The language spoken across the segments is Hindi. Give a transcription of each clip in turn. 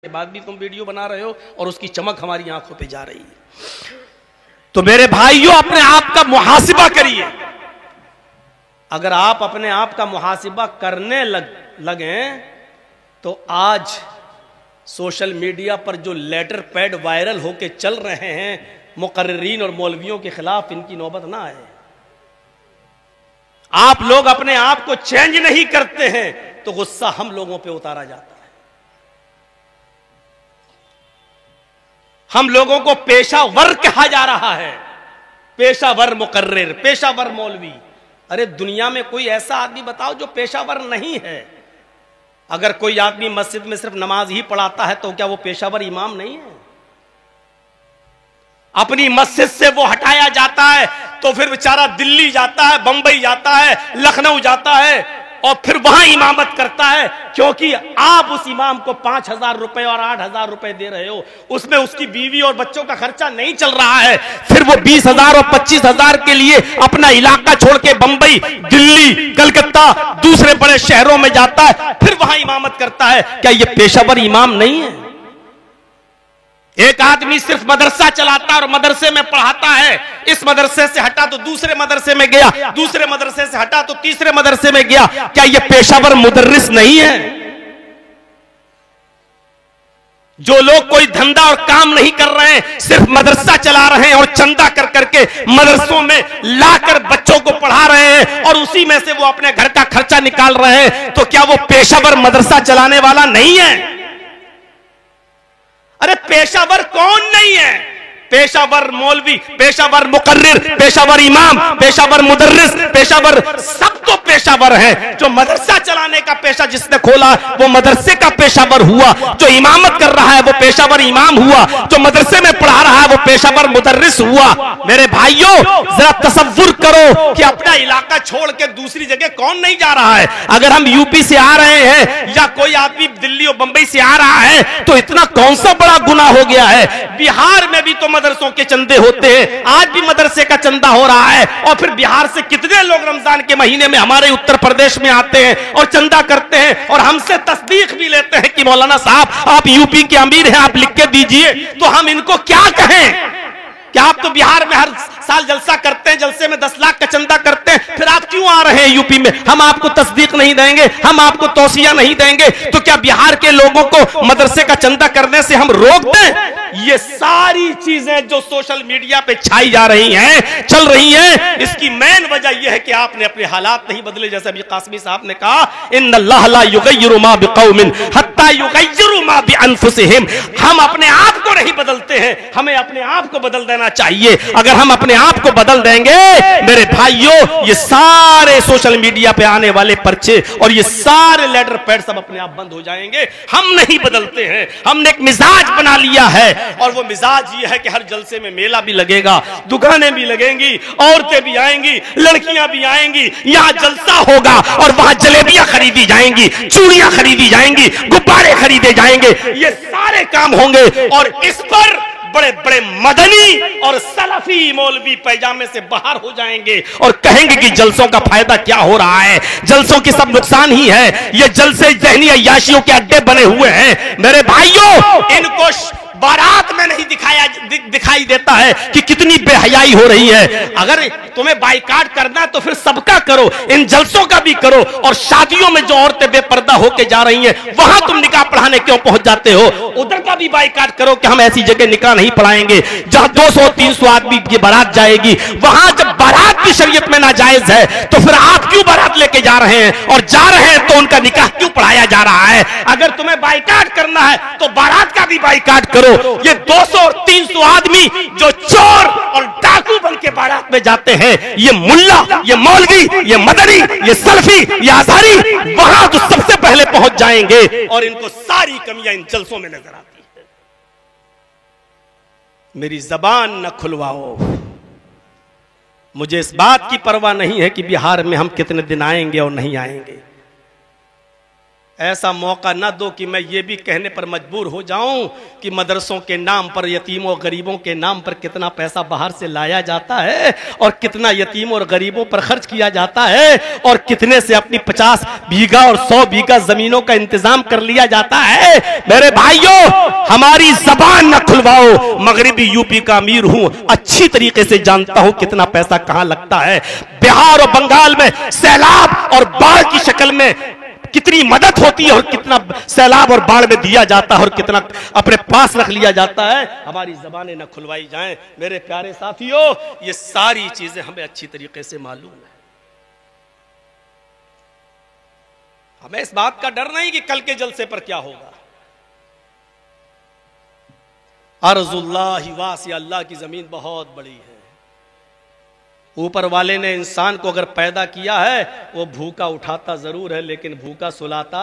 के बाद भी तुम वीडियो बना रहे हो और उसकी चमक हमारी आंखों पे जा रही है। तो मेरे भाइयों, अपने आप का मुहासिबा करिए। अगर आप अपने आप का मुहासिबा करने लगे तो आज सोशल मीडिया पर जो लेटर पैड वायरल होके चल रहे हैं मुकर्रिरीन और मौलवियों के खिलाफ, इनकी नौबत ना आए। आप लोग अपने आप को चेंज नहीं करते हैं तो गुस्सा हम लोगों पे उतारा जाता है। हम लोगों को पेशावर कहा जा रहा है, पेशावर मुकर्रिर, पेशावर मौलवी। अरे दुनिया में कोई ऐसा आदमी बताओ जो पेशावर नहीं है। अगर कोई आदमी मस्जिद में सिर्फ नमाज ही पढ़ाता है तो क्या वो पेशावर इमाम नहीं है? अपनी मस्जिद से वो हटाया जाता है तो फिर बेचारा दिल्ली जाता है, बंबई जाता है, लखनऊ जाता है और फिर वहां इमामत करता है, क्योंकि आप उस इमाम को 5,000 रुपए और 8,000 रुपए दे रहे हो। उसमें उसकी बीवी और बच्चों का खर्चा नहीं चल रहा है। फिर वो 20,000 और 25,000 के लिए अपना इलाका छोड़ के बंबई, दिल्ली, कलकत्ता, दूसरे बड़े शहरों में जाता है, फिर वहां इमामत करता है। क्या ये पेशावर इमाम नहीं है? एक आदमी सिर्फ मदरसा चलाता है और मदरसे में पढ़ाता है। इस मदरसे से हटा तो दूसरे मदरसे में गया, दूसरे मदरसे से हटा तो तीसरे मदरसे में गया। क्या यह पेशावर मुदर्रिस नहीं है? जो लोग कोई धंधा और काम नहीं कर रहे हैं, सिर्फ मदरसा चला रहे हैं और चंदा कर करके मदरसों में लाकर बच्चों को पढ़ा रहे हैं और उसी में से वो अपने घर का खर्चा निकाल रहे हैं, तो क्या वो पेशावर मदरसा चलाने वाला नहीं है? अरे पेशावर कौन नहीं है? पेशावर मौलवी, पेशावर मुकर्रिर, पेशावर इमाम, पेशावर मुदर्रिस, पेशावर, सब तो पेशावर है। जो मदरसा चलाने का पेशा जिसने खोला वो मदरसे का पेशावर हुआ, जो इमामत कर रहा है वो पेशावर इमाम हुआ, जो मदरसे में पढ़ा रहा है वो पेशावर मुदर्रिस हुआ। मेरे भाइयों, जरा तसव्वुर करो कि अपना इलाका छोड़ के दूसरी जगह कौन नहीं जा रहा है। अगर हम यूपी से आ रहे हैं या कोई आदमी दिल्ली और बंबई से आ रहा है तो इतना कौन सा बड़ा गुनाह हो गया है? बिहार में भी तो मदरसों के चंदे होते हैं, आज भी मदरसे का चंदा हो रहा है। और फिर बिहार से कितने लोग रमजान के महीने में हमारे उत्तर प्रदेश में आते हैं और चंदा करते हैं और हमसे तस्दीक भी लेते हैं कि मौलाना साहब आप यूपी के अमीर हैं, आप लिख के दीजिए। तो हम इनको क्या कहें? क्या आप तो बिहार में हर साल जलसा करते हैं, जलसे में 10 लाख का चंदा करते हैं, फिर आप क्यों आ रहे हैं यूपी में? हम आपको तस्दीक नहीं देंगे, हम आपको तौसिया नहीं देंगे। तो क्या बिहार के लोगों को मदरसे का चंदा करने से हम रोक दें? ये सारी चीजें जो सोशल मीडिया पे छाई जा रही हैं, चल रही हैं, इसकी मेन वजह यह है कि आपने अपने हालात नहीं बदले। जैसे अभी कासमी साहब ने कहा, इन्नल्लाह ला युगय्यिरु मा बिकौमिन हत्ता युगय्यिरु मा बिअनफुसिहिम। हम अपने आप को नहीं बदलते हैं, हमें अपने आप को बदल देना चाहिए। अगर हम अपने आप को बदल देंगे मेरे भाइयों, ये सारे सोशल मीडिया पे आने वाले पर्चे और ये सारे लेटर पैड सब अपने आप बंद हो जाएंगे। हम नहीं बदलते हैं, हमने एक मिजाज बना लिया है और वो मिजाज ये है कि हर जलसे में मेला भी लगेगा, दुकानें भी लगेंगी, औरतें भी आएंगी, लड़कियां भी आएंगी, यहाँ जलसा होगा और वहां जलेबियां खरीदी जाएंगी, चूड़ियां खरीदी जाएंगी, गुब्बारे खरीदे जाएंगे, ये सारे काम होंगे। और इस पर बड़े बड़े मदनी और सलफी मौलवी पैजामे से बाहर हो जाएंगे और कहेंगे कि जलसों का फायदा क्या हो रहा है, जलसों की सब नुकसान ही है, ये जलसे ज़हनी अय्याशियों के अड्डे बने हुए हैं। मेरे भाइयों, इनको बारात में नहीं दिखाई देता है कि कितनी बेहयाई हो रही है। अगर तुम्हें बाइकाट करना तो फिर सबका करो, इन जलसों का भी करो। और शादियों में जो औरतें बेपर्दा होके जा रही हैं वहां तुम निकाह पढ़ाने क्यों पहुंच जाते हो? उधर का भी बाइकाट करो कि हम ऐसी जगह निकाह नहीं पढ़ाएंगे जहां 200-300 आदमी की बारात जाएगी। वहां जब बारात की शरीयत में नाजायज है तो फिर आप क्यों बारात लेके जा रहे हैं? और जा रहे हैं तो उनका निकाह क्यों पढ़ाया जा रहा है? अगर तुम्हें बाइकाट करना है तो बारात का भी बाइकाट करो। ये 200 और 300 आदमी जो चोर और डाकू बन के बारात में जाते हैं, ये मुल्ला, ये मौलवी, ये मदनी, ये सल्फी, ये आज़ारी, वहां तो सबसे पहले पहुंच जाएंगे और इनको सारी कमियां इन जलसों में नजर आती है। मेरी जबान न खुलवाओ। मुझे इस बात की परवाह नहीं है कि बिहार में हम कितने दिन आएंगे और नहीं आएंगे। ऐसा मौका ना दो कि मैं ये भी कहने पर मजबूर हो जाऊं कि मदरसों के नाम पर, यतीमों और गरीबों के नाम पर कितना पैसा बाहर से लाया जाता है और कितना यतीमों और गरीबों पर खर्च किया जाता है और कितने से अपनी 50 बीघा और 100 बीघा जमीनों का इंतजाम कर लिया जाता है। मेरे भाइयों, हमारी जबान न खुलवाओ। मगरिबी यूपी का अमीर हूं, अच्छी तरीके से जानता हूं कितना पैसा कहां लगता है। बिहार और बंगाल में सैलाब और बाढ़ की शक्ल में कितनी मदद होती है और कितना सैलाब और बाढ़ में दिया जाता है और कितना अपने पास रख लिया जाता है। हमारी जबानें न खुलवाई जाएं। मेरे प्यारे साथियों, ये सारी चीजें हमें अच्छी तरीके से मालूम है। हमें इस बात का डर नहीं कि कल के जलसे पर क्या होगा। अर्जुल्लाहि वासिया, अल्लाह की जमीन बहुत बड़ी है। ऊपर वाले ने इंसान को अगर पैदा किया है, वो भूखा उठाता जरूर है लेकिन भूखा सुलाता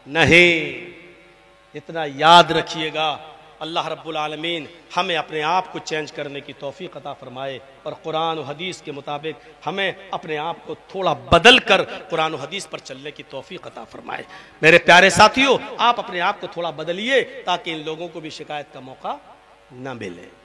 नहीं। इतना याद रखिएगा। अल्लाह रब्बुल आलमीन हमें अपने आप को चेंज करने की तौफीक अता फरमाए और कुरान और हदीस के मुताबिक हमें अपने आप को थोड़ा बदल कर कुरान और हदीस पर चलने की तौफीक अता फरमाए। मेरे प्यारे साथियों, आप अपने आप को थोड़ा बदलिए ताकि इन लोगों को भी शिकायत का मौका न मिले।